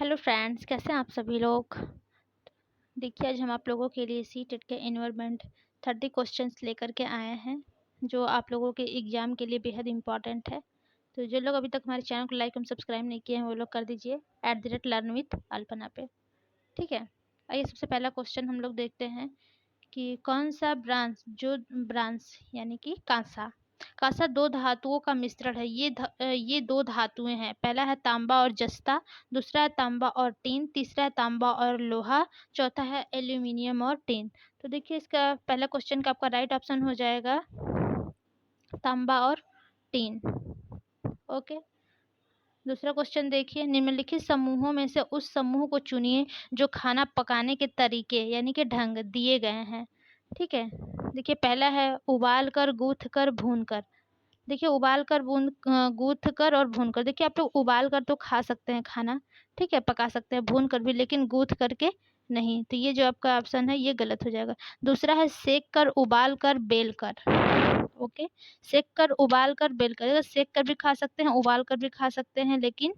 Hello friends, कैसे हैं आप सभी लोग। देखिए, आज हम आप लोगों के लिए सीटेट के एनवायरनमेंट 30 क्वेश्चंस लेकर के आए हैं, जो आप लोगों के एग्ज़ाम के लिए बेहद इंपॉर्टेंट है। तो जो लोग अभी तक हमारे चैनल को लाइक एवं सब्सक्राइब नहीं किए हैं, वो लोग कर दीजिए @learn with अल्पना पे। ठीक है, आइए सबसे पहला क्वेश्चन हम लोग देखते हैं कि कौन सा ब्रांच यानी कि कांसा कांसा दो धातुओं का मिश्रण है। ये दो धातुएं हैं। पहला है तांबा और जस्ता, दूसरा है तांबा और टीन, तीसरा है तांबा और लोहा, चौथा है एल्यूमिनियम और टीन। तो देखिए, इसका पहला क्वेश्चन का आपका राइट ऑप्शन हो जाएगा तांबा और टीन। ओके, दूसरा क्वेश्चन देखिए, निम्नलिखित समूहों में से उस समूह को चुनिए जो खाना पकाने के तरीके यानी कि ढंग दिए गए हैं। ठीक है, देखिए पहला है उबाल कर, गूथ कर, भून कर। देखिए उबाल कर, गूथ कर और भून कर। देखिए आप लोग उबाल कर तो खा सकते हैं खाना, ठीक है, पका सकते हैं, भून कर भी, लेकिन गूथ करके नहीं। तो ये जो आपका ऑप्शन है ये गलत हो जाएगा। दूसरा है सेक कर, उबाल कर, बेल कर। ओके, सेक कर, उबाल कर, बेल कर। अगर सेक कर भी खा सकते हैं, उबाल कर भी खा सकते हैं, लेकिन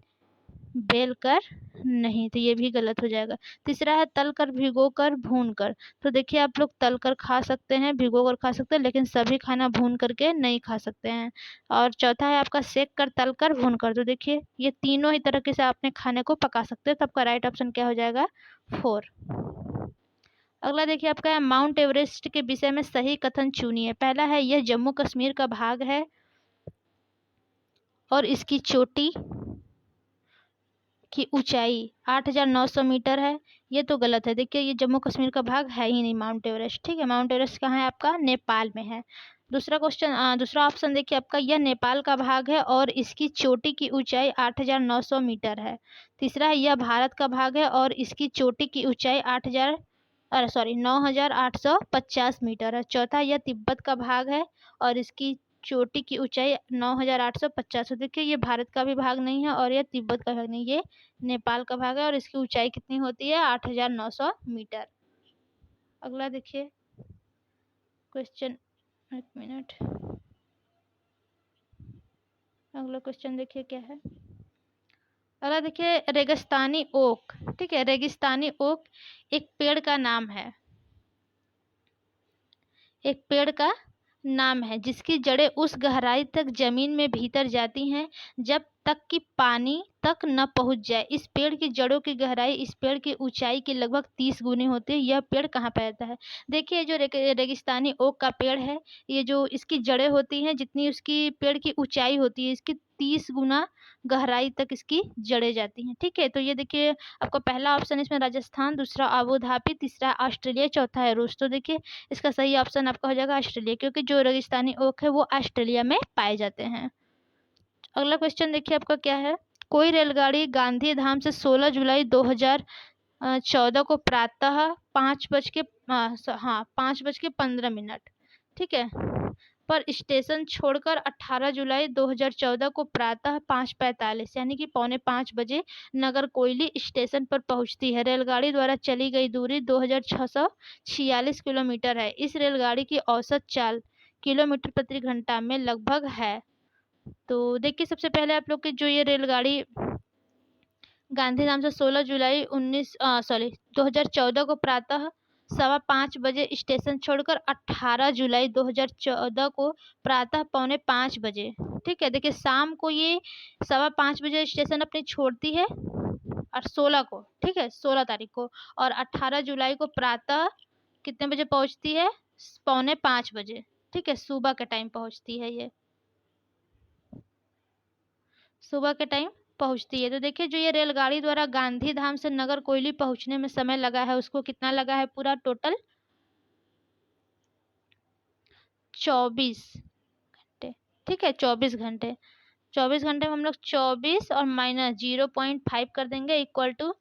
बेल कर नहीं, तो ये भी गलत हो जाएगा। तीसरा है तल कर, भिगो कर, भून कर। तो देखिए आप लोग तल कर खा सकते हैं, भिगो कर खा सकते हैं, लेकिन सभी खाना भून करके नहीं खा सकते हैं। और चौथा है आपका सेक कर, तल कर, भून कर। तो देखिए ये तीनों ही तरीके से आपने खाने को पका सकते हैं। तो आपका राइट ऑप्शन क्या हो जाएगा? 4। अगला देखिए आपका है माउंट एवरेस्ट के विषय में सही कथन चुनिए। पहला है यह जम्मू कश्मीर का भाग है और इसकी चोटी की ऊंचाई 8,900 मीटर है। ये तो गलत है। देखिए ये जम्मू कश्मीर का भाग है ही नहीं माउंट एवरेस्ट। ठीक है, माउंट एवरेस्ट कहाँ है आपका? नेपाल में है। दूसरा ऑप्शन देखिए आपका, यह नेपाल का भाग है और इसकी चोटी की ऊंचाई 8,900 मीटर है। तीसरा है यह भारत का भाग है और इसकी चोटी की ऊंचाई 9,850 मीटर है। चौथा यह तिब्बत का भाग है और इसकी चोटी की ऊंचाई 9,850। देखिए ये भारत का भी भाग नहीं है और यह तिब्बत का भाग नहीं, ये नेपाल का भाग है और इसकी ऊंचाई कितनी होती है? 8,900 मीटर। अगला देखिए क्वेश्चन, एक मिनट, अगला क्वेश्चन देखिए क्या है। अगला देखिए रेगिस्तानी ओक। ठीक है, रेगिस्तानी ओक एक पेड़ का नाम है, एक पेड़ का नाम है जिसकी जड़ें उस गहराई तक जमीन में भीतर जाती हैं जब तक कि पानी तक न पहुंच जाए। इस पेड़ की जड़ों की गहराई इस पेड़ की ऊंचाई की लगभग 30 गुनी होती है। यह पेड़ कहाँ पाया जाता है? देखिए जो रेगिस्तानी ओक का पेड़ है, ये जो इसकी जड़ें होती हैं, जितनी उसकी पेड़ की ऊंचाई होती है, इसकी 30 गुना गहराई तक इसकी जड़ें जाती हैं। ठीक है, तो ये देखिए आपका पहला ऑप्शन इसमें राजस्थान, दूसरा अबू धाबी, तीसरा ऑस्ट्रेलिया, चौथा है रूस। तो देखिए इसका सही ऑप्शन आपका हो जाएगा ऑस्ट्रेलिया, क्योंकि जो रेगिस्तानी ओक है वो ऑस्ट्रेलिया में पाए जाते हैं। अगला क्वेश्चन देखिए आपका क्या है। कोई रेलगाड़ी गांधी धाम से 16 जुलाई 2014 को प्रातः 5:15, ठीक है, पर स्टेशन छोड़कर 18 जुलाई 2014 को प्रातः 5:45 यानी कि 4:45 नगरकोइली स्टेशन पर पहुंचती है। रेलगाड़ी द्वारा चली गई दूरी 2,646 किलोमीटर है। इस रेलगाड़ी की औसत चाल किलोमीटर प्रति घंटा में लगभग है। तो देखिए सबसे पहले आप लोग की जो ये रेलगाड़ी गांधीधाम से 16 जुलाई 2014 को प्रातः 5:15 स्टेशन छोड़कर 18 जुलाई 2014 को प्रातः 4:45, ठीक है। देखिए शाम को ये 5:15 स्टेशन अपने छोड़ती है और 16 को, ठीक है, 16 तारीख को, और 18 जुलाई को प्रातः कितने बजे पहुंचती है? 4:45, ठीक है, सुबह के टाइम पहुंचती है, ये सुबह के टाइम पहुंचती है। तो देखिए जो ये रेलगाड़ी द्वारा गांधी धाम से नगरकोइली पहुंचने में समय लगा है, उसको कितना लगा है? पूरा टोटल 24 घंटे, ठीक है, 24 घंटे। 24 घंटे में हम लोग 24 और माइनस 0.5 कर देंगे, इक्वल टू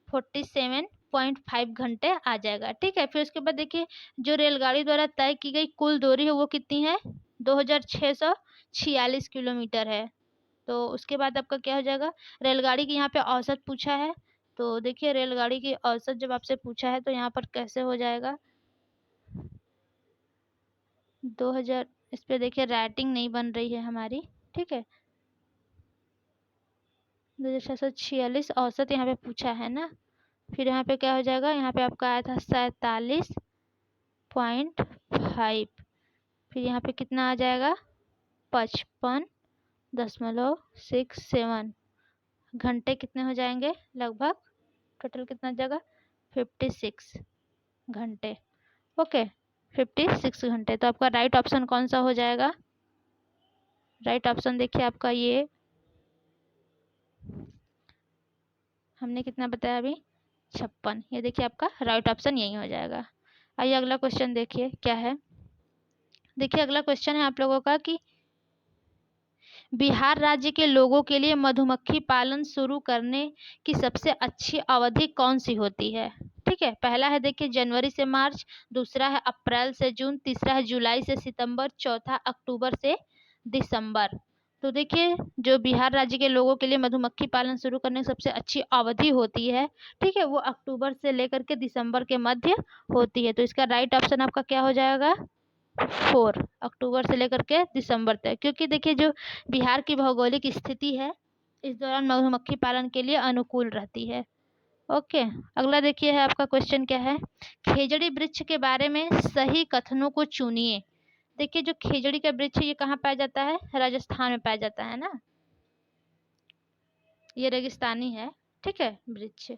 47.5 घंटे आ जाएगा। ठीक है, फिर उसके बाद देखिए जो रेलगाड़ी द्वारा तय की गई कुल दूरी है वो कितनी है? 2,646 किलोमीटर है। तो उसके बाद आपका क्या हो जाएगा? रेलगाड़ी की यहाँ पे औसत पूछा है, तो देखिए रेलगाड़ी की औसत जब आपसे पूछा है तो यहाँ पर कैसे हो जाएगा? 2000, इस पे देखिए राइटिंग नहीं बन रही है हमारी, ठीक है। 2646 औसत यहाँ पे पूछा है ना। फिर यहाँ पे क्या हो जाएगा, यहाँ पे आपका आया था 47.5। फिर यहाँ पे कितना आ जाएगा, 55.67 घंटे कितने हो जाएंगे लगभग, टोटल कितना हो जाएगा 56 घंटे। ओके 56 घंटे। तो आपका राइट ऑप्शन कौन सा हो जाएगा, राइट ऑप्शन देखिए आपका ये हमने कितना बताया अभी 56, ये देखिए आपका राइट ऑप्शन यही हो जाएगा। आइए अगला क्वेश्चन देखिए क्या है। देखिए अगला क्वेश्चन है आप लोगों का कि बिहार राज्य के लोगों के लिए मधुमक्खी पालन शुरू करने की सबसे अच्छी अवधि कौन सी होती है। ठीक है, पहला है देखिए जनवरी से मार्च, दूसरा है अप्रैल से जून, तीसरा है जुलाई से सितंबर, चौथा अक्टूबर से दिसंबर। तो देखिए जो बिहार राज्य के लोगों के लिए मधुमक्खी पालन शुरू करने की सबसे अच्छी अवधि होती है, ठीक है, वो अक्टूबर से लेकर के दिसंबर के मध्य होती है। तो इसका राइट ऑप्शन आपका क्या हो जाएगा 4, अक्टूबर से लेकर के दिसंबर तक, क्योंकि देखिए जो बिहार की भौगोलिक स्थिति है इस दौरान मधुमक्खी पालन के लिए अनुकूल रहती है। ओके अगला देखिए है आपका क्वेश्चन क्या है, खेजड़ी वृक्ष के बारे में सही कथनों को चुनिए। देखिए जो खेजड़ी का वृक्ष ये कहाँ पाया जाता है, राजस्थान में पाया जाता है ना, ये रेगिस्तानी है, ठीक है वृक्ष।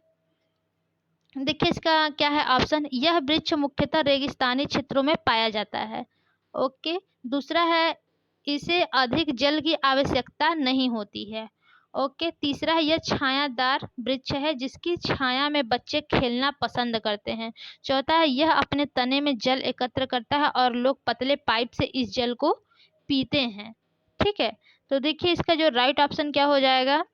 देखिए इसका क्या है ऑप्शन, यह वृक्ष मुख्यतः रेगिस्तानी क्षेत्रों में पाया जाता है। ओके दूसरा है इसे अधिक जल की आवश्यकता नहीं होती है। ओके तीसरा है यह छायादार वृक्ष है जिसकी छाया में बच्चे खेलना पसंद करते हैं। चौथा है यह अपने तने में जल एकत्र करता है और लोग पतले पाइप से इस जल को पीते हैं। ठीक है तो देखिए इसका जो राइट ऑप्शन क्या हो जाएगा,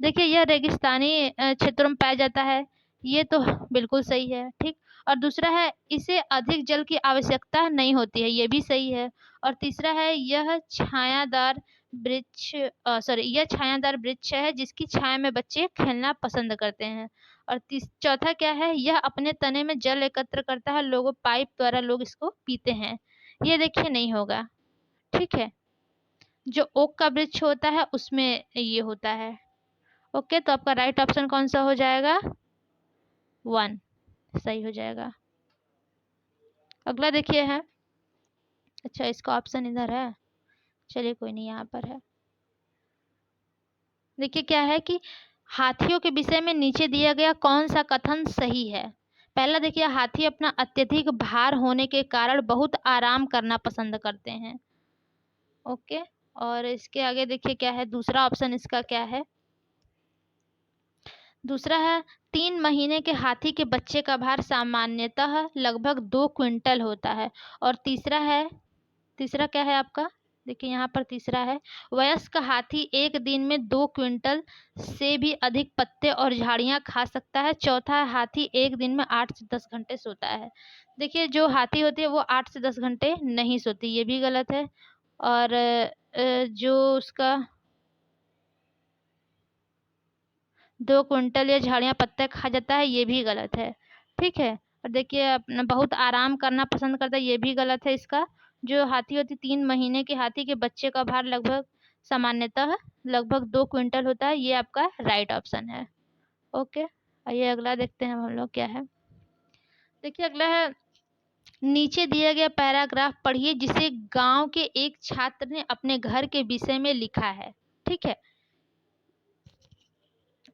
देखिए यह रेगिस्तानी क्षेत्रों में पाया जाता है, ये तो बिल्कुल सही है। ठीक और दूसरा है इसे अधिक जल की आवश्यकता नहीं होती है, ये भी सही है। और तीसरा है यह छायादार वृक्ष यह छायादार वृक्ष है जिसकी छाया में बच्चे खेलना पसंद करते हैं। और चौथा क्या है, यह अपने तने में जल एकत्र करता है, लोगों पाइप द्वारा लोग इसको पीते हैं, ये देखिए नहीं होगा। ठीक है जो ओक का वृक्ष होता है उसमें ये होता है। ओके तो आपका राइट ऑप्शन कौन सा हो जाएगा 1 सही हो जाएगा। अगला देखिए है, अच्छा इसका ऑप्शन इधर है, चलिए कोई नहीं यहाँ पर है। देखिए क्या है कि हाथियों के विषय में नीचे दिया गया कौन सा कथन सही है। पहला देखिए हाथी अपना अत्यधिक भार होने के कारण बहुत आराम करना पसंद करते हैं। ओके और इसके आगे देखिए क्या है, दूसरा ऑप्शन इसका क्या है, दूसरा है 3 महीने के हाथी के बच्चे का भार सामान्यतः लगभग 2 क्विंटल होता है। और तीसरा क्या है आपका, देखिए यहाँ पर तीसरा है वयस्क हाथी एक दिन में 2 क्विंटल से भी अधिक पत्ते और झाड़ियाँ खा सकता है। चौथा हाथी एक दिन में 8 से 10 घंटे सोता है। देखिए जो हाथी होती है वो 8 से 10 घंटे नहीं सोती, ये भी गलत है। और जो उसका 2 क्विंटल या झाड़ियाँ पत्ते खा जाता है, ये भी गलत है। ठीक है और देखिए अपना बहुत आराम करना पसंद करता है, ये भी गलत है। इसका जो हाथी होती 3 महीने के हाथी के बच्चे का भार लगभग सामान्यतः लगभग 2 क्विंटल होता है, ये आपका राइट ऑप्शन है। ओके आइए अगला देखते हैं हम लोग क्या है। देखिए अगला है नीचे दिया गया पैराग्राफ पढ़िए जिसे गांव के एक छात्र ने अपने घर के विषय में लिखा है। ठीक है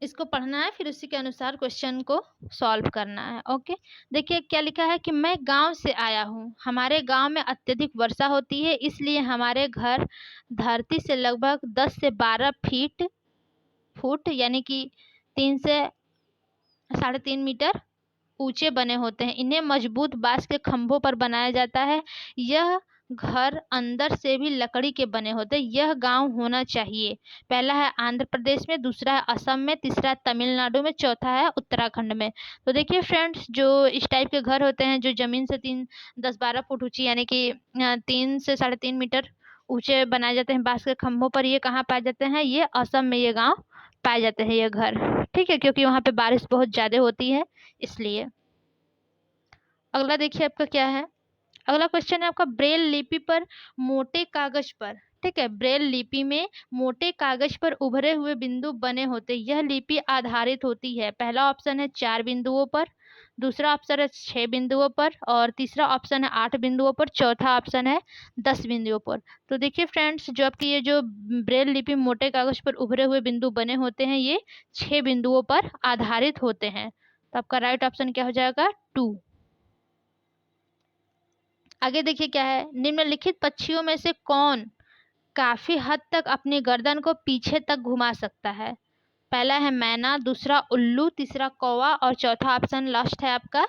इसको पढ़ना है फिर उसी के अनुसार क्वेश्चन को सॉल्व करना है। ओके देखिए क्या लिखा है कि मैं गांव से आया हूँ, हमारे गांव में अत्यधिक वर्षा होती है इसलिए हमारे घर धरती से लगभग 10 से 12 फुट यानी कि 3 से 3.5 मीटर ऊंचे बने होते हैं। इन्हें मजबूत बांस के खंभों पर बनाया जाता है। यह घर अंदर से भी लकड़ी के बने होते हैं। यह गांव होना चाहिए। पहला है आंध्र प्रदेश में, दूसरा है असम में, तीसरा है तमिलनाडु में, चौथा है उत्तराखंड में। तो देखिए फ्रेंड्स जो इस टाइप के घर होते हैं जो जमीन से 10-12 फुट ऊंची यानी कि 3 से 3.5 मीटर ऊंचे बनाए जाते हैं बांस के खंभों पर, ये कहाँ पाए जाते हैं, ये असम में ये गाँव पाए जाते हैं ये घर। ठीक है क्योंकि वहाँ पे बारिश बहुत ज्यादा होती है इसलिए। अगला देखिए आपका क्या है, अगला क्वेश्चन है आपका ब्रेल लिपि पर मोटे कागज पर ठीक है। ब्रेल लिपि में मोटे कागज पर उभरे हुए बिंदु बने होते, यह लिपि आधारित होती है। पहला ऑप्शन है 4 बिंदुओं पर, दूसरा ऑप्शन है 6 बिंदुओं पर, और तीसरा ऑप्शन है 8 बिंदुओं पर, चौथा ऑप्शन है 10 बिंदुओं पर। तो देखिए फ्रेंड्स, जो आपकी ये जो ब्रेल लिपि मोटे कागज पर उभरे हुए बिंदु बने होते हैं, ये 6 बिंदुओं पर आधारित होते हैं। तो आपका राइट ऑप्शन क्या हो जाएगा? 2। आगे देखिए क्या है, निम्नलिखित पक्षियों में से कौन काफी हद तक अपनी गर्दन को पीछे तक घुमा सकता है? पहला है मैना, दूसरा उल्लू, तीसरा कौवा, और चौथा ऑप्शन लास्ट है आपका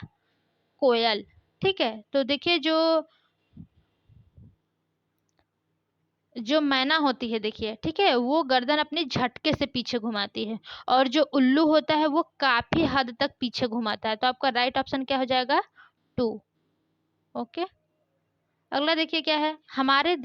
कोयल। ठीक है, तो देखिए जो मैना होती है, देखिए ठीक है, वो गर्दन अपनी झटके से पीछे घुमाती है, और जो उल्लू होता है वो काफी हद तक पीछे घुमाता है। तो आपका राइट ऑप्शन क्या हो जाएगा? 2। ओके। अगला देखिए क्या है, हमारे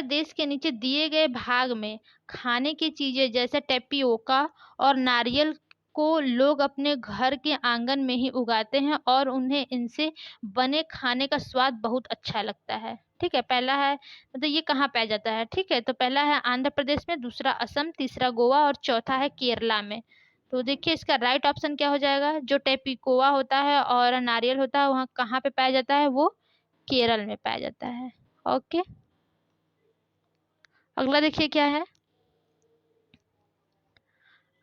देश के नीचे दिए गए भाग में खाने की चीजें जैसे टेपियोका और नारियल को लोग अपने घर के आंगन में ही उगाते हैं, और उन्हें इनसे बने खाने का स्वाद बहुत अच्छा लगता है। ठीक है, पहला है मतलब ये कहाँ पाया जाता है? ठीक है, तो पहला है आंध्र प्रदेश में, दूसरा असम, तीसरा गोवा, और चौथा है केरला में। तो देखिए इसका राइट ऑप्शन क्या हो जाएगा? जो टेपिकोआ होता है और नारियल होता है, वहाँ कहाँ पे पाया जाता है? वो केरल में पाया जाता है। ओके। अगला देखिए क्या है,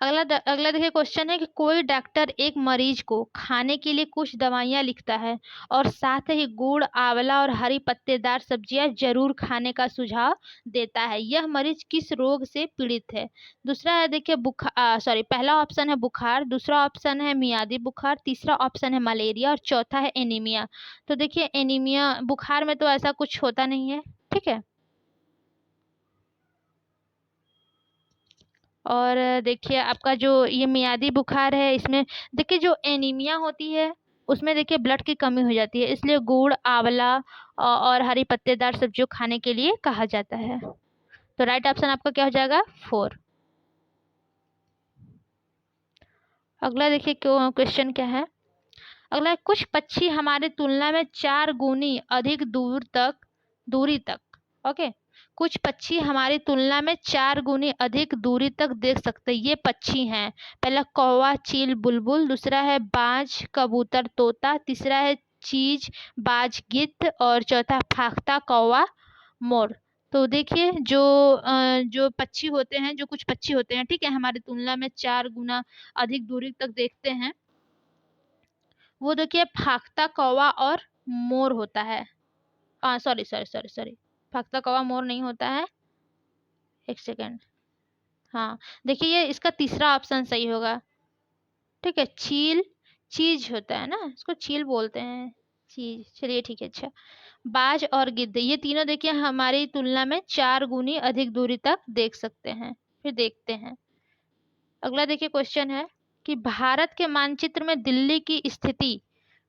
अगला देखिए क्वेश्चन है कि कोई डॉक्टर एक मरीज को खाने के लिए कुछ दवाइयाँ लिखता है और साथ ही गुड़, आंवला और हरी पत्तेदार सब्जियां जरूर खाने का सुझाव देता है। यह मरीज किस रोग से पीड़ित है? दूसरा है देखिए पहला ऑप्शन है बुखार, दूसरा ऑप्शन है मियादी बुखार, तीसरा ऑप्शन है मलेरिया, और चौथा है एनीमिया। तो देखिए एनीमिया, बुखार में तो ऐसा कुछ होता नहीं है। ठीक है, और देखिए आपका जो ये मियादी बुखार है, इसमें देखिए जो एनीमिया होती है उसमें देखिए ब्लड की कमी हो जाती है, इसलिए गुड़, आंवला और हरी पत्तेदार सब्जियों खाने के लिए कहा जाता है। तो राइट ऑप्शन आपका क्या हो जाएगा? 4। अगला देखिए क्वेश्चन क्या है, अगला है, कुछ पक्षी हमारी तुलना में 4 गुनी अधिक दूरी तक ओके, कुछ पक्षी हमारी तुलना में 4 गुनी अधिक दूरी तक देख सकते हैं। ये पक्षी हैं, पहला कौवा, चील, बुलबुल, दूसरा है बाज, कबूतर, तोता, तीसरा है चीज, बाज, गिद्ध, और चौथा फाख्ता कौवा, मोर। तो देखिए जो पक्षी होते हैं, जो कुछ पक्षी होते हैं, ठीक है, हमारी तुलना में 4 गुना अधिक दूरी तक देखते हैं, वो देखिए फाख्ता कौवा और मोर होता है। सॉरी सॉरी सॉरी सॉरी, फाख्ता कौवा मोर नहीं होता है, एक सेकेंड। हाँ, देखिए ये इसका तीसरा ऑप्शन सही होगा। ठीक है, चील, चीज होता है ना, इसको चील बोलते हैं, चीज। चलिए ठीक है, अच्छा। बाज और गिद्ध, ये तीनों देखिए हमारी तुलना में 4 गुनी अधिक दूरी तक देख सकते हैं, फिर देखते हैं। अगला देखिए क्वेश्चन है कि भारत के मानचित्र में दिल्ली की स्थिति,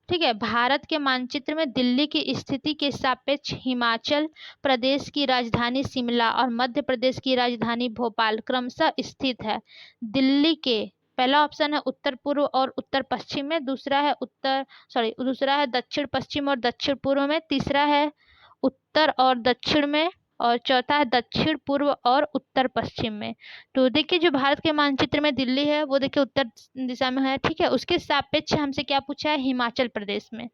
ठीक है, भारत के मानचित्र में दिल्ली की स्थिति के सापेक्ष हिमाचल प्रदेश की राजधानी शिमला और मध्य प्रदेश की राजधानी भोपाल क्रमशः स्थित है। दिल्ली के पहला ऑप्शन है उत्तर पूर्व और उत्तर पश्चिम में, दूसरा है दक्षिण पश्चिम और दक्षिण पूर्व में, तीसरा है उत्तर और दक्षिण में, और चौथा है दक्षिण पूर्व और उत्तर पश्चिम में। तो देखिए जो भारत के मानचित्र में दिल्ली है वो देखिए उत्तर दिशा में है। ठीक है, उसके सापेक्ष हमसे क्या पूछा है? हिमाचल प्रदेश में।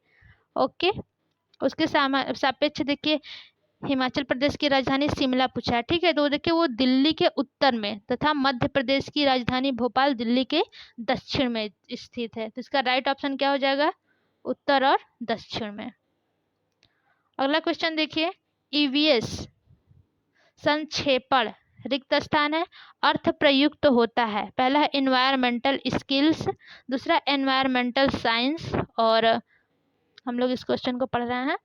ओके, उसके सापेक्ष देखिए हिमाचल प्रदेश की राजधानी शिमला पूछा है। ठीक है, तो देखिए वो दिल्ली के उत्तर में तथा मध्य प्रदेश की राजधानी भोपाल दिल्ली के दक्षिण में स्थित है। तो इसका राइट ऑप्शन क्या हो जाएगा? उत्तर और दक्षिण में। अगला क्वेश्चन देखिए, ईवीएस संक्षेपण रिक्त स्थान है, अर्थ प्रयुक्त होता है। पहला है एनवायरमेंटल स्किल्स, दूसरा एनवायरमेंटल साइंस, और हम लोग इस क्वेश्चन को पढ़ रहे हैं,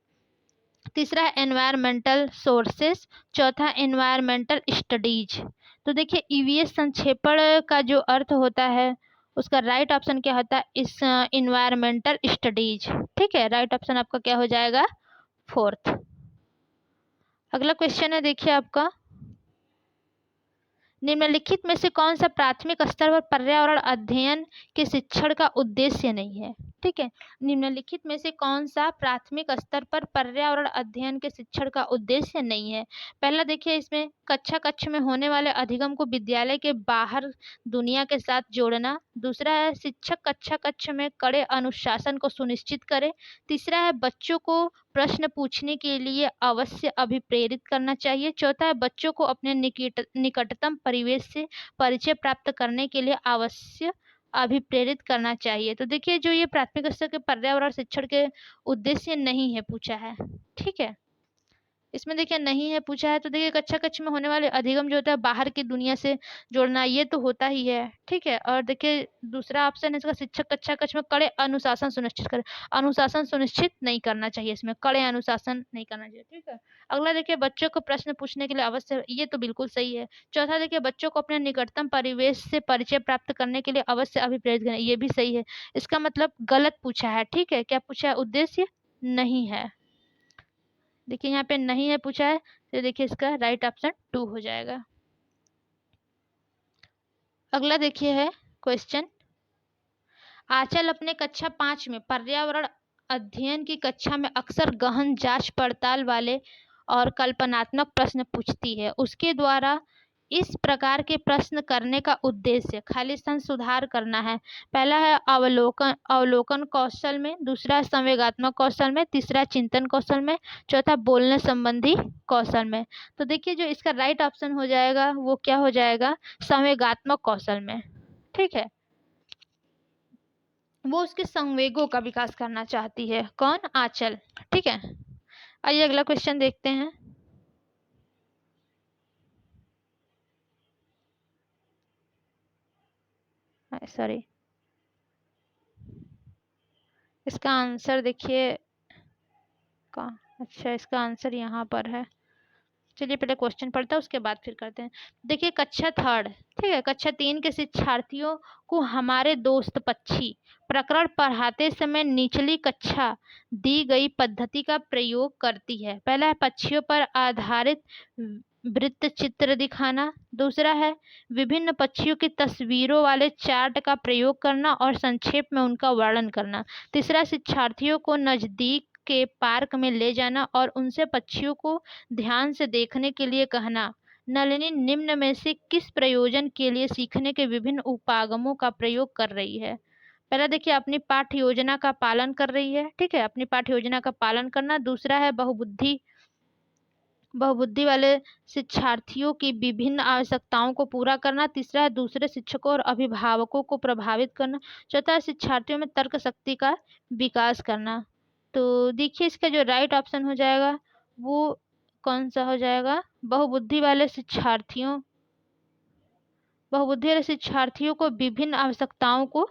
तीसरा है एनवायरमेंटल सोर्सेस, चौथा एनवायरमेंटल स्टडीज। तो देखिए ईवीएस संक्षेपण का जो अर्थ होता है उसका राइट ऑप्शन क्या होता है? इस एनवायरमेंटल स्टडीज। ठीक है, राइट ऑप्शन आपका क्या हो जाएगा? 4th। अगला क्वेश्चन है देखिए आपका, निम्नलिखित में से कौन सा प्राथमिक स्तर पर पर्यावरण अध्ययन के शिक्षण का उद्देश्य नहीं है? ठीक है। निम्नलिखित में से कौन सा प्राथमिक स्तर पर पर्यावरण अध्ययन के शिक्षण का उद्देश्य नहीं है? पहला देखिए, इसमें कक्ष में होने वाले अधिगम को विद्यालय के बाहर दुनिया के साथ जोड़ना। दूसरा है शिक्षक कक्ष में कड़े अनुशासन को सुनिश्चित करे। तीसरा है बच्चों को प्रश्न पूछने के लिए अवश्य अभिप्रेरित करना चाहिए। चौथा है बच्चों को अपने निकटतम परिवेश से परिचय प्राप्त करने के लिए अवश्य अभिप्रेरित करना चाहिए। तो देखिए, जो ये प्राथमिक स्तर के पर्यावरण शिक्षण के उद्देश्य नहीं है पूछा है, ठीक है। इसमें देखिए नहीं है पूछा है, तो देखिए कक्ष में होने वाले अधिगम जो होता है बाहर की दुनिया से जोड़ना, ये तो होता ही है, ठीक है। और देखिए दूसरा ऑप्शन है इसका, शिक्षक कक्ष में कड़े अनुशासन सुनिश्चित करे। अनुशासन सुनिश्चित नहीं करना चाहिए, इसमें कड़े अनुशासन नहीं करना चाहिए, ठीक है। अगला देखिए, बच्चों को प्रश्न पूछने के लिए अवश्य, ये तो बिल्कुल सही है। चौथा देखिए, बच्चों को अपने निकटतम परिवेश से परिचय प्राप्त करने के लिए अवश्य अभिप्रेरित करें, ये भी सही है। इसका मतलब गलत पूछा है, ठीक है। क्या पूछा है? उद्देश्य नहीं है। देखिए यहाँ पे नहीं है पूछा है, तो देखिए इसका राइट ऑप्शन 2 हो जाएगा। अगला देखिए है क्वेश्चन, आंचल अपने कक्षा 5 में पर्यावरण अध्ययन की कक्षा में अक्सर गहन जांच पड़ताल वाले और कल्पनात्मक प्रश्न पूछती है। उसके द्वारा इस प्रकार के प्रश्न करने का उद्देश्य खाली स्थान सुधार करना है। पहला है अवलोकन कौशल में, दूसरा संवेगात्मक कौशल में, तीसरा चिंतन कौशल में, चौथा बोलने संबंधी कौशल में। तो देखिए जो इसका राइट ऑप्शन हो जाएगा वो क्या हो जाएगा? संवेगात्मक कौशल में, ठीक है। वो उसके संवेगों का विकास करना चाहती है। कौन? आंचल, ठीक है। आइए अगला क्वेश्चन देखते हैं। सॉरी, इसका आंसर देखिए कहाँ, अच्छा इसका आंसर यहाँ पर है। चलिए पहले क्वेश्चन पढ़ता है, उसके बाद फिर करते हैं। देखिए कक्षा 3, ठीक है, कक्षा 3 के शिक्षार्थियों को हमारे दोस्त पक्षी प्रकरण पढ़ाते समय निचली कक्षा दी गई पद्धति का प्रयोग करती है। पहला है पक्षियों पर आधारित वृत्त चित्र दिखाना। दूसरा है विभिन्न पक्षियों की तस्वीरों वाले चार्ट का प्रयोग करना और संक्षेप में उनका वर्णन करना। तीसरा, शिक्षार्थियों को नजदीक के पार्क में ले जाना और उनसे पक्षियों को ध्यान से देखने के लिए कहना। नलिनी निम्न में से किस प्रयोजन के लिए सीखने के विभिन्न उपागमों का प्रयोग कर रही है? पहला देखिए, अपनी पाठ्य योजना का पालन कर रही है, ठीक है, अपनी पाठ्य योजना का पालन करना। दूसरा है बहुबुद्धि वाले शिक्षार्थियों की विभिन्न आवश्यकताओं को पूरा करना। तीसरा है दूसरे शिक्षकों और अभिभावकों को प्रभावित करना। चौथा है शिक्षार्थियों में तर्क शक्ति का विकास करना। तो देखिए इसका जो राइट ऑप्शन हो जाएगा वो कौन सा हो जाएगा? बहुबुद्धि वाले शिक्षार्थियों को विभिन्न आवश्यकताओं को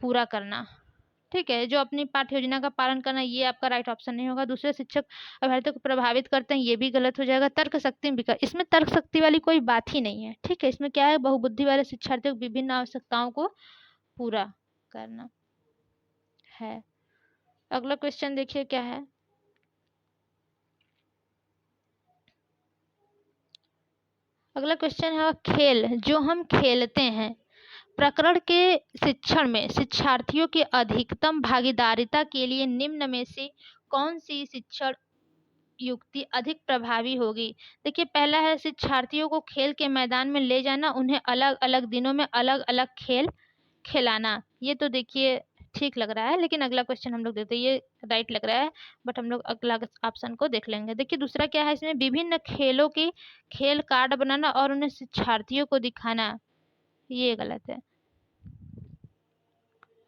पूरा करना, ठीक है। जो अपनी पाठ्य योजना का पालन करना, ये आपका राइट ऑप्शन नहीं होगा। दूसरे शिक्षक अभ्यर्थियों को प्रभावित करते हैं, ये भी गलत हो जाएगा। तर्क शक्ति विकास, इसमें तर्क शक्ति वाली कोई बात ही नहीं है, ठीक है। इसमें क्या है? बहुबुद्धि वाले शिक्षार्थियों को विभिन्न आवश्यकताओं को पूरा करना है। अगला क्वेश्चन देखिए क्या है। अगला क्वेश्चन है खेल जो हम खेलते हैं प्रकरण के शिक्षण में शिक्षार्थियों की अधिकतम भागीदारिता के लिए निम्न में से कौन सी शिक्षण युक्ति अधिक प्रभावी होगी? देखिए पहला है शिक्षार्थियों को खेल के मैदान में ले जाना, उन्हें अलग अलग दिनों में अलग अलग खेल खिलाना। ये तो देखिए ठीक लग रहा है, लेकिन अगला क्वेश्चन हम लोग देखते हैं, ये राइट लग रहा है, बट हम लोग अगला ऑप्शन को देख लेंगे। देखिए दूसरा क्या है, इसमें विभिन्न खेलों की खेल कार्ड बनाना और उन्हें शिक्षार्थियों को दिखाना, ये गलत है।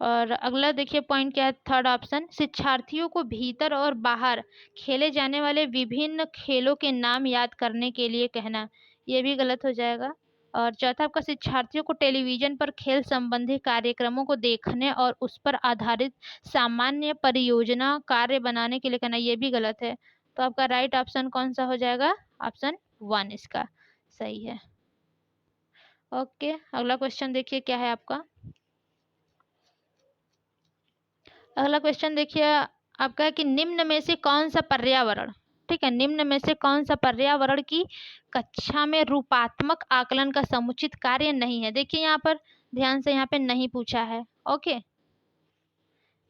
और अगला देखिए पॉइंट क्या है, थर्ड ऑप्शन, शिक्षार्थियों को भीतर और बाहर खेले जाने वाले विभिन्न खेलों के नाम याद करने के लिए कहना, ये भी गलत हो जाएगा। और चौथा आपका, शिक्षार्थियों को टेलीविजन पर खेल संबंधी कार्यक्रमों को देखने और उस पर आधारित सामान्य परियोजना कार्य बनाने के लिए कहना, ये भी गलत है। तो आपका राइट ऑप्शन कौन सा हो जाएगा? ऑप्शन 1 इसका सही है। ओके अगला क्वेश्चन देखिए क्या है आपका। अगला क्वेश्चन देखिए आपका है कि निम्न में से कौन सा पर्यावरण, ठीक है, निम्न में से कौन सा पर्यावरण की कक्षा में रूपात्मक आकलन का समुचित कार्य नहीं है? देखिए यहाँ पर ध्यान से, यहाँ पे नहीं पूछा है, ओके,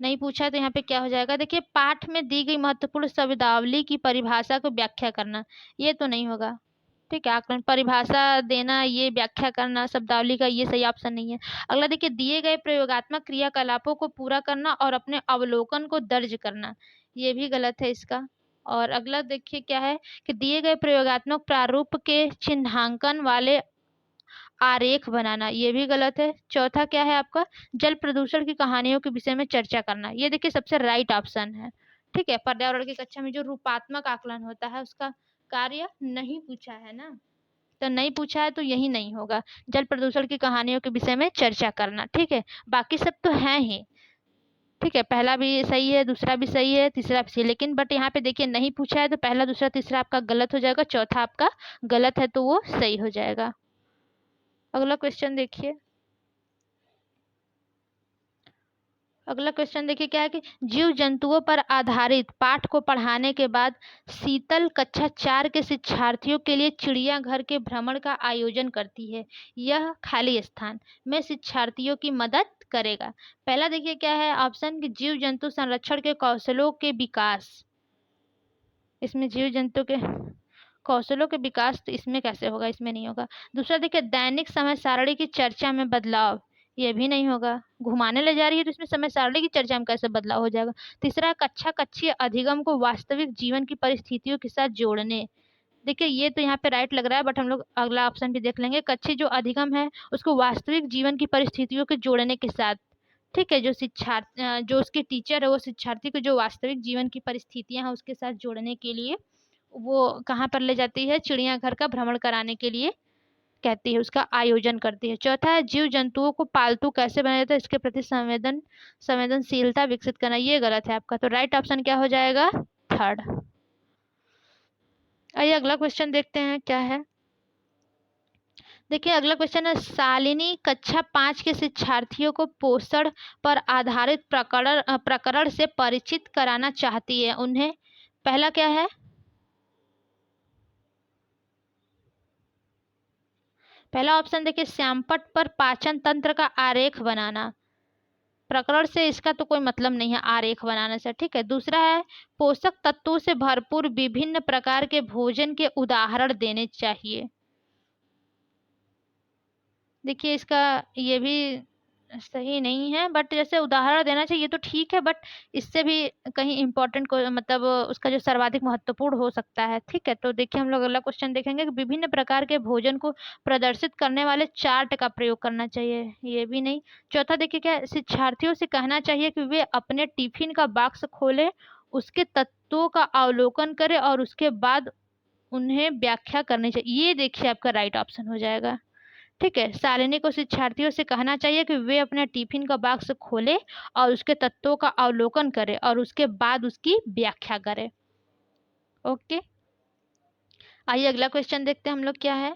नहीं पूछा है तो यहाँ पे क्या हो जाएगा, देखिए पाठ में दी गई महत्वपूर्ण शब्दावली की परिभाषा को व्याख्या करना, ये तो नहीं होगा। ठीक है, आकलन परिभाषा देना, ये व्याख्या करना शब्दावली का, ये सही ऑप्शन नहीं है। अगला देखिए, दिए गए प्रयोगात्मक क्रियाकलापों को पूरा करना और अपने अवलोकन को दर्ज करना, ये भी गलत है इसका। और अगला देखिए क्या है कि दिए गए प्रयोगात्मक प्रारूप के चिन्हांकन वाले आरेख बनाना, ये भी गलत है। चौथा क्या है आपका, जल प्रदूषण की कहानियों के विषय में चर्चा करना, ये देखिए सबसे राइट ऑप्शन है। ठीक है, पर्यावरण की कक्षा में जो रूपात्मक आकलन होता है उसका कार्य नहीं पूछा है ना, तो नहीं पूछा है तो यही नहीं होगा, जल प्रदूषण की कहानियों के विषय में चर्चा करना। ठीक है, बाकी सब तो है ही। ठीक है, पहला भी सही है, दूसरा भी सही है, तीसरा भी सही है, लेकिन बट यहाँ पे देखिए नहीं पूछा है तो पहला दूसरा तीसरा आपका गलत हो जाएगा, चौथा आपका गलत है तो वो सही हो जाएगा। अगला क्वेश्चन देखिए, अगला क्वेश्चन देखिए क्या है कि जीव जंतुओं पर आधारित पाठ को पढ़ाने के बाद शीतल कक्षा 4 के शिक्षार्थियों के लिए चिड़ियाघर के भ्रमण का आयोजन करती है, यह खाली स्थान में शिक्षार्थियों की मदद करेगा। पहला देखिए क्या है ऑप्शन कि जीव जंतु संरक्षण के कौशलों के विकास, इसमें जीव जंतु के कौशलों के विकास तो इसमें कैसे होगा, इसमें नहीं होगा। दूसरा देखिए दैनिक समय सारणी की चर्चा में बदलाव, ये भी नहीं होगा, घुमाने ले जा रही है तो इसमें समय सारणी की चर्चा में कैसे बदलाव हो जाएगा। तीसरा कक्षा कक्षीय अधिगम को वास्तविक जीवन की परिस्थितियों के साथ जोड़ने, देखिए ये तो यहाँ पे राइट लग रहा है, बट हम लोग अगला ऑप्शन भी देख लेंगे, कक्षीय जो अधिगम है उसको वास्तविक जीवन की परिस्थितियों के जोड़ने के साथ। ठीक है, जो शिक्षार्थी जो उसके टीचर है वो शिक्षार्थी को जो वास्तविक जीवन की परिस्थितियां हैं उसके साथ जोड़ने के लिए वो कहाँ पर ले जाती है, चिड़ियाघर का भ्रमण कराने के लिए कहती है, उसका आयोजन करती है। चौथा है जीव जंतुओं को पालतू कैसे बनाया जाता है, इसके प्रति संवेदनशीलता विकसित करना, ये गलत है आपका, तो राइट ऑप्शन क्या हो जाएगा, थर्ड। आइए अगला क्वेश्चन देखते हैं क्या है। देखिए अगला क्वेश्चन है, शालिनी कक्षा 5 के शिक्षार्थियों को पोषण पर आधारित प्रकरण से परिचित कराना चाहती है, उन्हें पहला क्या है, पहला ऑप्शन देखिए श्यामपट्ट पर पाचन तंत्र का आरेख बनाना, प्रकरण से इसका तो कोई मतलब नहीं है आरेख बनाने से। ठीक है, दूसरा है पोषक तत्वों से भरपूर विभिन्न प्रकार के भोजन के उदाहरण देने चाहिए, देखिए इसका ये भी सही नहीं है, बट जैसे उदाहरण देना चाहिए तो ठीक है, बट इससे भी कहीं इंपॉर्टेंट को मतलब उसका जो सर्वाधिक महत्वपूर्ण हो सकता है। ठीक है, तो देखिए हम लोग अगला क्वेश्चन देखेंगे कि विभिन्न प्रकार के भोजन को प्रदर्शित करने वाले चार्ट का प्रयोग करना चाहिए, ये भी नहीं। चौथा देखिए क्या, शिक्षार्थियों से कहना चाहिए कि वे अपने टिफिन का बॉक्स खोले, उसके तत्वों का अवलोकन करें और उसके बाद उन्हें व्याख्या करनी चाहिए, ये देखिए आपका राइट ऑप्शन हो जाएगा। ठीक है, शालिनी को शिक्षार्थियों से कहना चाहिए कि वे अपने टिफिन का बॉक्स खोले और उसके तत्वों का अवलोकन करें और उसके बाद उसकी व्याख्या करें। ओके, आइए अगला क्वेश्चन देखते हैं हम लोग क्या है।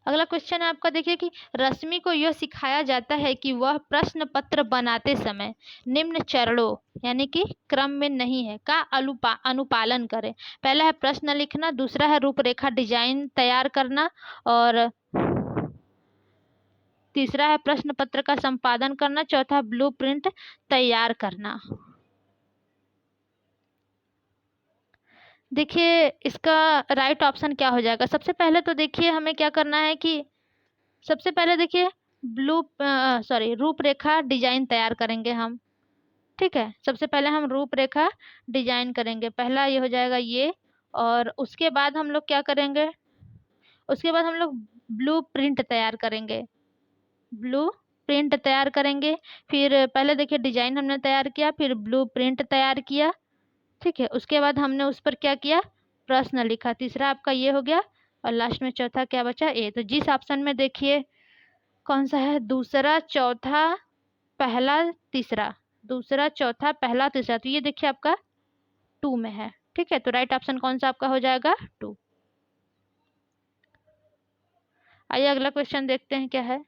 अगला क्वेश्चन है आपका देखिए कि रश्मि को यह सिखाया जाता है कि वह प्रश्न पत्र बनाते समय निम्न चरणों यानी कि क्रम में नहीं है का अनुपालन करे। पहला है प्रश्न लिखना, दूसरा है रूपरेखा डिजाइन तैयार करना, और तीसरा है प्रश्न पत्र का संपादन करना, चौथा ब्लूप्रिंट तैयार करना। देखिए इसका राइट ऑप्शन क्या हो जाएगा, सबसे पहले तो देखिए हमें क्या करना है कि सबसे पहले देखिए रूपरेखा डिजाइन तैयार करेंगे हम। ठीक है, सबसे पहले हम रूपरेखा डिजाइन करेंगे, पहला ये हो जाएगा ये, और उसके बाद हम लोग क्या करेंगे, उसके बाद हम लोग ब्लू प्रिंट तैयार करेंगे, ब्लू प्रिंट तैयार करेंगे। फिर पहले देखिए डिजाइन हमने तैयार किया, फिर ब्लू प्रिंट तैयार किया। ठीक है, उसके बाद हमने उस पर क्या किया, प्रश्न लिखा, तीसरा आपका ये हो गया, और लास्ट में चौथा क्या बचा, ए। तो जिस ऑप्शन में देखिए कौन सा है, दूसरा चौथा पहला तीसरा, दूसरा चौथा पहला तीसरा, तो ये देखिए आपका 2 में है। ठीक है, तो राइट ऑप्शन कौन सा आपका हो जाएगा, 2। आइए अगला क्वेश्चन देखते हैं क्या है।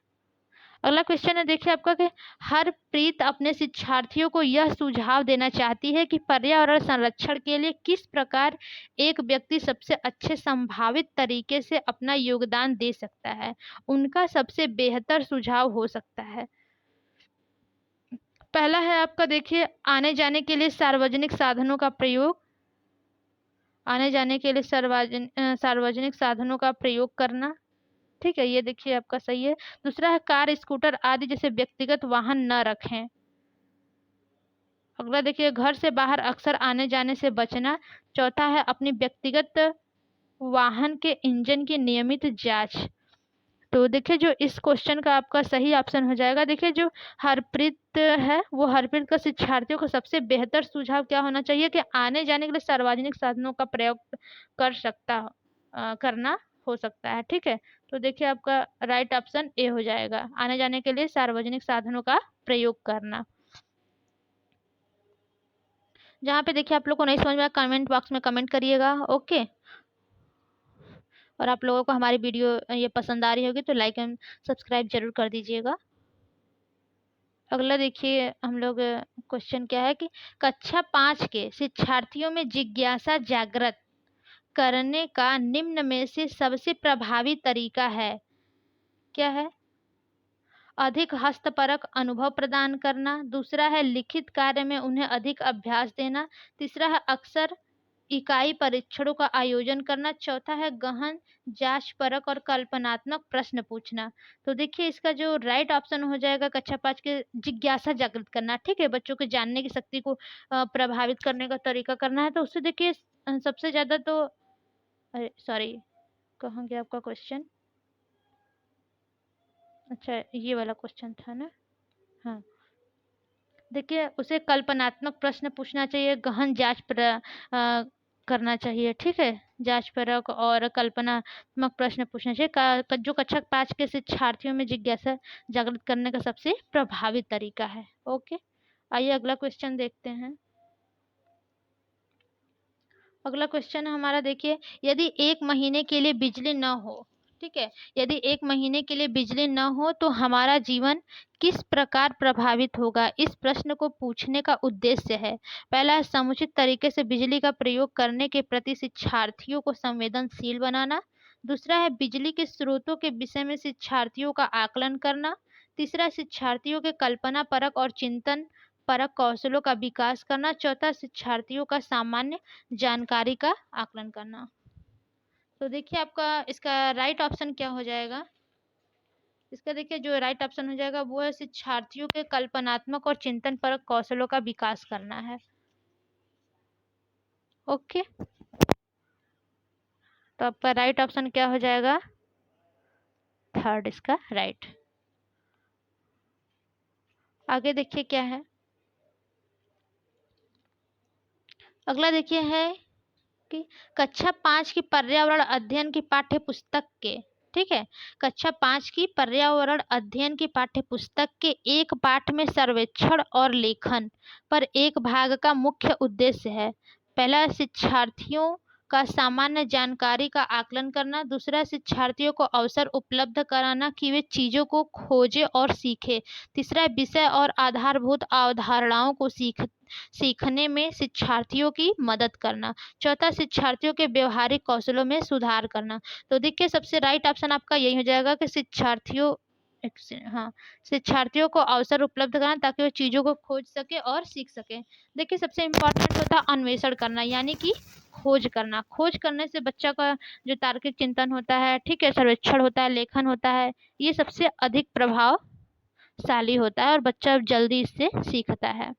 अगला क्वेश्चन है देखिए आपका कि हरप्रीत अपने शिक्षार्थियों को यह सुझाव देना चाहती है कि पर्यावरण संरक्षण के लिए किस प्रकार एक व्यक्ति सबसे अच्छे संभावित तरीके से अपना योगदान दे सकता है, उनका सबसे बेहतर सुझाव हो सकता है। पहला है आपका, देखिए, आने जाने के लिए सार्वजनिक साधनों का प्रयोग, आने जाने के लिए सार्वजनिक साधनों का प्रयोग करना। ठीक है, ये देखिए आपका सही है। दूसरा है कार, स्कूटर आदि जैसे व्यक्तिगत वाहन न रखें। अगला देखिए, घर से बाहर अक्सर आने जाने से बचना। चौथा है अपनी व्यक्तिगत वाहन के इंजन की नियमित जांच। तो देखिए, जो इस क्वेश्चन का आपका सही ऑप्शन हो जाएगा, देखिए जो हरप्रीत है, वो हरप्रीत का शिक्षार्थियों को सबसे बेहतर सुझाव क्या होना चाहिए कि आने जाने के लिए सार्वजनिक साधनों का प्रयोग करना हो सकता है। ठीक है, तो देखिए आपका राइट ऑप्शन ए हो जाएगा, आने जाने के लिए सार्वजनिक साधनों का प्रयोग करना। जहाँ पे देखिए आप लोग को नहीं समझ में आया, कमेंट बॉक्स में कमेंट करिएगा। ओके, और आप लोगों को हमारी वीडियो ये पसंद आ रही होगी तो लाइक एंड सब्सक्राइब जरूर कर दीजिएगा। अगला देखिए हम लोग क्वेश्चन क्या है कि कक्षा 5 के शिक्षार्थियों में जिज्ञासा जागृत करने का निम्न में से सबसे प्रभावी तरीका है। क्या है? अधिक हस्तपरक अनुभव प्रदान करना। दूसरा है लिखित कार्य में उन्हें अधिक अभ्यास देना। तीसरा है अक्सर इकाई परीक्षणों का आयोजन करना। चौथा है गहन जांच परक और कल्पनात्मक प्रश्न पूछना। तो देखिए इसका जो राइट ऑप्शन हो जाएगा कक्षा 5 के जिज्ञासा जागृत करना। ठीक है, बच्चों के जानने की शक्ति को प्रभावित करने का तरीका करना है। तो उससे देखिए सबसे ज्यादा तो, अरे सॉरी, कहाँ गया आपका क्वेश्चन? अच्छा, ये वाला क्वेश्चन था ना। हाँ, देखिए उसे कल्पनात्मक प्रश्न पूछना चाहिए, गहन करना चाहिए। ठीक है, जांच परख और कल्पनात्मक प्रश्न पूछना चाहिए जो कक्षा 5 के शिक्षार्थियों में जिज्ञासा जागृत करने का सबसे प्रभावी तरीका है। ओके, आइए अगला क्वेश्चन देखते हैं। अगला क्वेश्चन हमारा देखिए, यदि 1 महीने के लिए बिजली न हो, ठीक है, यदि 1 महीने के लिए बिजली न हो तो हमारा जीवन किस प्रकार प्रभावित होगा? इस प्रश्न को पूछने का उद्देश्य है, पहला है समुचित तरीके से बिजली का प्रयोग करने के प्रति शिक्षार्थियों को संवेदनशील बनाना। दूसरा है बिजली के स्रोतों के विषय में शिक्षार्थियों का आकलन करना। तीसरा, शिक्षार्थियों के कल्पना परक और चिंतन परक कौशलों का विकास करना। चौथा, शिक्षार्थियों का सामान्य जानकारी का आकलन करना। तो देखिए आपका इसका राइट ऑप्शन क्या हो जाएगा? इसका देखिए जो राइट ऑप्शन हो जाएगा वो है शिक्षार्थियों के कल्पनात्मक और चिंतन परक कौशलों का विकास करना है। ओके, तो आपका राइट ऑप्शन क्या हो जाएगा? थर्ड इसका राइट। आगे देखिए क्या है। अगला देखिए है कि कक्षा 5 की पर्यावरण अध्ययन की पाठ्य पुस्तक के, ठीक है, कक्षा 5 की पर्यावरण अध्ययन की पाठ्य पुस्तक के एक पाठ में सर्वेक्षण और लेखन पर एक भाग का मुख्य उद्देश्य है, पहला शिक्षार्थियों का सामान्य जानकारी का आकलन करना। दूसरा, शिक्षार्थियों को अवसर उपलब्ध कराना कि वे चीजों को खोजें और सीखें। तीसरा, विषय और आधारभूत अवधारणाओं को सीखने में शिक्षार्थियों की मदद करना। चौथा, शिक्षार्थियों के व्यवहारिक कौशलों में सुधार करना। तो देखिए सबसे राइट ऑप्शन आपका यही हो जाएगा कि शिक्षार्थियों को अवसर उपलब्ध कराना ताकि वो चीजों को खोज सके और सीख सके। देखिए सबसे इम्पोर्टेंट होता है अन्वेषण करना, यानी कि खोज करना। खोज करने से बच्चा का जो तार्किक चिंतन होता है, ठीक है, सर्वेक्षण होता है, लेखन होता है, ये सबसे अधिक प्रभावशाली होता है और बच्चा जल्दी इससे सीखता है।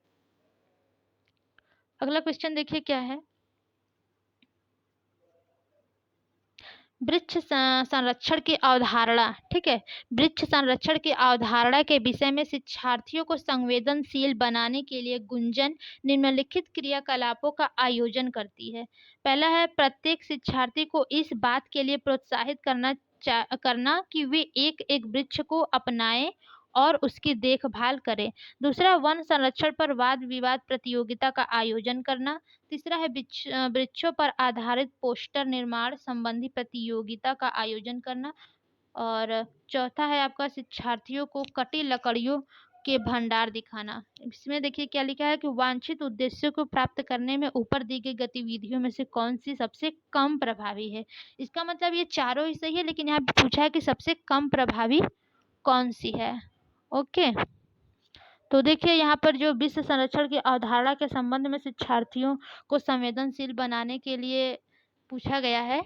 अगला क्वेश्चन देखिए क्या है। वृक्ष संरक्षण की अवधारणा, ठीक है, वृक्ष संरक्षण की अवधारणा के विषय में शिक्षार्थियों को संवेदनशील बनाने के लिए गुंजन निम्नलिखित क्रियाकलापों का आयोजन करती है। पहला है प्रत्येक शिक्षार्थी को इस बात के लिए प्रोत्साहित करना कि वे एक एक वृक्ष को अपनाएं और उसकी देखभाल करें। दूसरा, वन संरक्षण पर वाद विवाद प्रतियोगिता का आयोजन करना। तीसरा है वृक्षों पर आधारित पोस्टर निर्माण संबंधी प्रतियोगिता का आयोजन करना। और चौथा है आपका शिक्षार्थियों को कटी लकड़ियों के भंडार दिखाना। इसमें देखिए क्या लिखा है कि वांछित उद्देश्यों को प्राप्त करने में ऊपर दी गई गतिविधियों में से कौन सी सबसे कम प्रभावी है। इसका मतलब ये चारों ही सही है, लेकिन यहाँ पे पूछा है कि सबसे कम प्रभावी कौन सी है। ओके, तो देखिए यहाँ पर जो विश्व संरक्षण की अवधारणा के संबंध में शिक्षार्थियों को संवेदनशील बनाने के लिए पूछा गया है।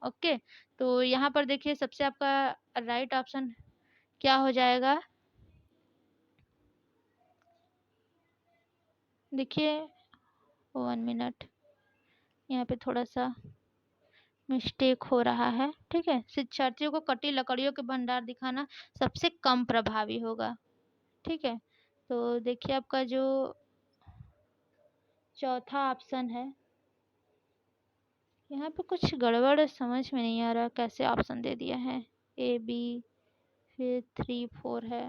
ओके, तो यहाँ पर देखिए सबसे आपका राइट ऑप्शन क्या हो जाएगा? देखिए 1 मिनट, यहाँ पे थोड़ा-सा मिस्टेक हो रहा है, ठीक है? शिक्षार्थियों को कटी लकड़ियों के भंडार दिखाना सबसे कम प्रभावी होगा, ठीक है? तो देखिए आपका जो चौथा ऑप्शन है, यहाँ पे कुछ गड़बड़ समझ में नहीं आ रहा, कैसे ऑप्शन दे दिया है? ए, बी, फिर 3, 4 है।